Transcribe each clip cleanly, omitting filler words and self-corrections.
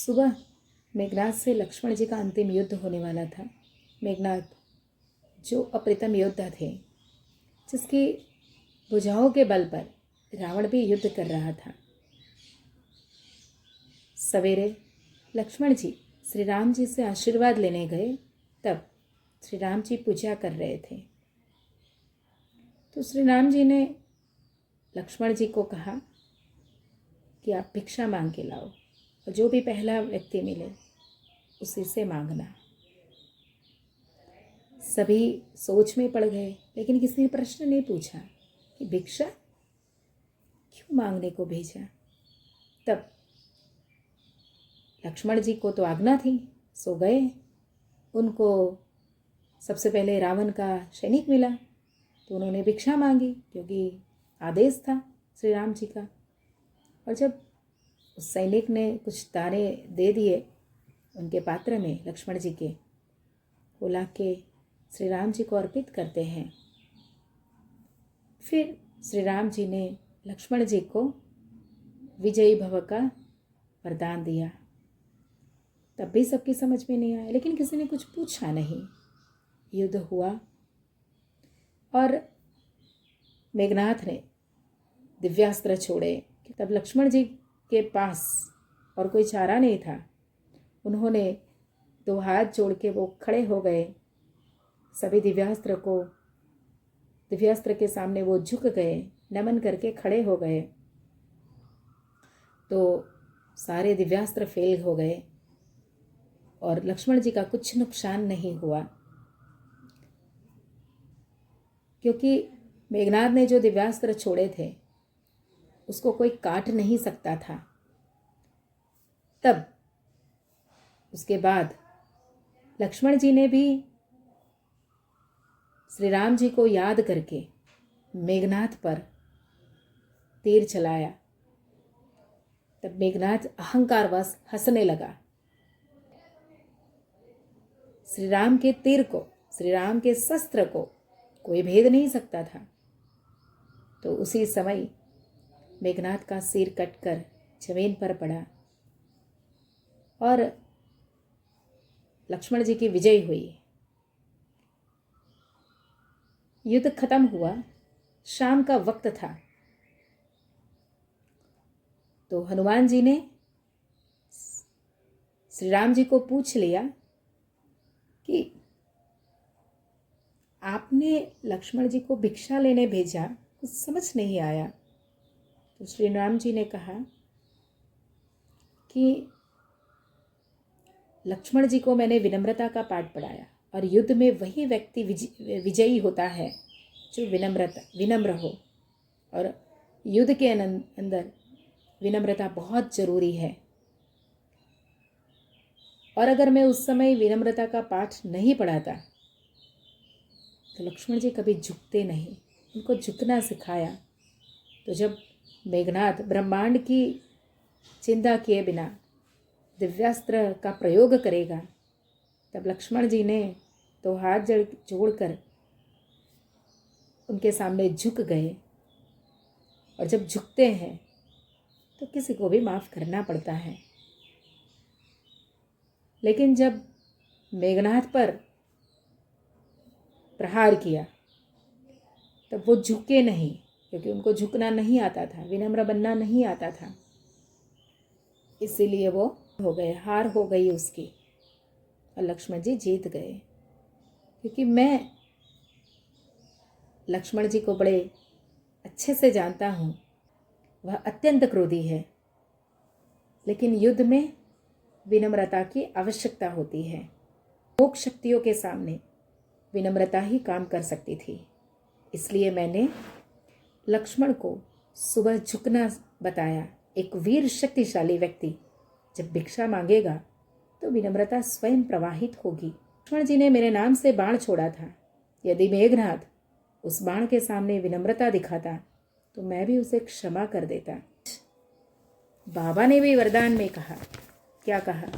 सुबह मेघनाद से लक्ष्मण जी का अंतिम युद्ध होने वाला था। मेघनाद जो अप्रतिम योद्धा थे, जिसकी भुजाओं के बल पर रावण भी युद्ध कर रहा था। सवेरे लक्ष्मण जी श्री राम जी से आशीर्वाद लेने गए, तब श्री राम जी पूजा कर रहे थे। तो श्री राम जी ने लक्ष्मण जी को कहा कि आप भिक्षा मांग के लाओ और जो भी पहला व्यक्ति मिले उसी से मांगना। सभी सोच में पड़ गए, लेकिन किसी ने प्रश्न नहीं पूछा कि भिक्षा क्यों मांगने को भेजा। तब लक्ष्मण जी को तो आज्ञा थी, सो गए। उनको सबसे पहले रावण का सैनिक मिला तो उन्होंने भिक्षा मांगी, क्योंकि आदेश था श्री राम जी का। और जब उस सैनिक ने कुछ दाने दे दिए उनके पात्र में लक्ष्मण जी के, वो ला के श्री राम जी को अर्पित करते हैं। फिर श्री राम जी ने लक्ष्मण जी को विजयी भव का वरदान दिया। तब भी सबकी समझ में नहीं आया, लेकिन किसी ने कुछ पूछा नहीं। युद्ध हुआ और मेघनाथ ने दिव्यास्त्र छोड़े। तब लक्ष्मण जी के पास और कोई चारा नहीं था। उन्होंने दो हाथ जोड़ के वो खड़े हो गए। सभी दिव्यास्त्र के सामने वो झुक गए, नमन करके खड़े हो गए। तो सारे दिव्यास्त्र फेल हो गए और लक्ष्मण जी का कुछ नुकसान नहीं हुआ, क्योंकि मेघनाद ने जो दिव्यास्त्र छोड़े थे उसको कोई काट नहीं सकता था। तब उसके बाद लक्ष्मण जी ने भी श्री राम जी को याद करके मेघनाद पर तीर चलाया। तब मेघनाद अहंकारवश हंसने लगा। श्री राम के तीर को, श्री राम के शस्त्र को कोई भेद नहीं सकता था। तो उसी समय मेघनाद का सिर कटकर जमीन पर पड़ा और लक्ष्मण जी की विजय हुई। युद्ध खत्म हुआ, शाम का वक्त था। तो हनुमान जी ने श्री राम जी को पूछ लिया कि आपने लक्ष्मण जी को भिक्षा लेने भेजा, कुछ समझ नहीं आया। तो श्री राम जी ने कहा कि लक्ष्मण जी को मैंने विनम्रता का पाठ पढ़ाया और युद्ध में वही व्यक्ति विजयी होता है जो विनम्र हो, और युद्ध के अंदर विनम्रता बहुत ज़रूरी है। और अगर मैं उस समय विनम्रता का पाठ नहीं पढ़ाता तो लक्ष्मण जी कभी झुकते नहीं, उनको झुकना सिखाया। तो जब मेघनाद ब्रह्मांड की चिंता किए बिना दिव्यास्त्र का प्रयोग करेगा, तब लक्ष्मण जी ने तो हाथ जोड़कर उनके सामने झुक गए। और जब झुकते हैं तो किसी को भी माफ़ करना पड़ता है। लेकिन जब मेघनाद पर प्रहार किया तब वो झुके नहीं, क्योंकि उनको झुकना नहीं आता था, विनम्र बनना नहीं आता था। इसीलिए वो हो गए, हार हो गई उसकी, और लक्ष्मण जी जीत गए। क्योंकि मैं लक्ष्मण जी को बड़े अच्छे से जानता हूँ, वह अत्यंत क्रोधी है, लेकिन युद्ध में विनम्रता की आवश्यकता होती है। मोक्ष शक्तियों के सामने विनम्रता ही काम कर सकती थी। इसलिए मैंने लक्ष्मण को सुबह झुकना बताया। एक वीर शक्तिशाली व्यक्ति जब भिक्षा मांगेगा तो विनम्रता स्वयं प्रवाहित होगी। लक्ष्मण जी ने मेरे नाम से बाण छोड़ा था। यदि मेघनाद उस बाण के सामने विनम्रता दिखाता तो मैं भी उसे क्षमा कर देता। बाबा ने भी वरदान में कहा, क्या कहा?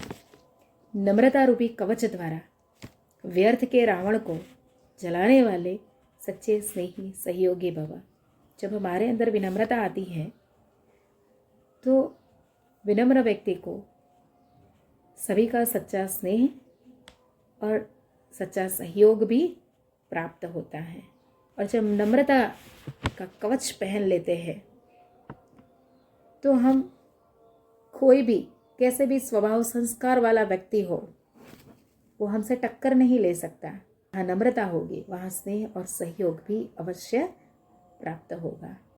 नम्रता रूपी कवच द्वारा व्यर्थ के रावण को जलाने वाले सच्चे स्नेही सहयोगी भव। जब हमारे अंदर विनम्रता आती है तो विनम्र व्यक्ति को सभी का सच्चा स्नेह और सच्चा सहयोग भी प्राप्त होता है। और जब नम्रता का कवच पहन लेते हैं तो हम कोई भी कैसे भी स्वभाव संस्कार वाला व्यक्ति हो, वो हमसे टक्कर नहीं ले सकता। जहाँ नम्रता होगी वहाँ स्नेह और सहयोग भी अवश्य प्राप्त होगा।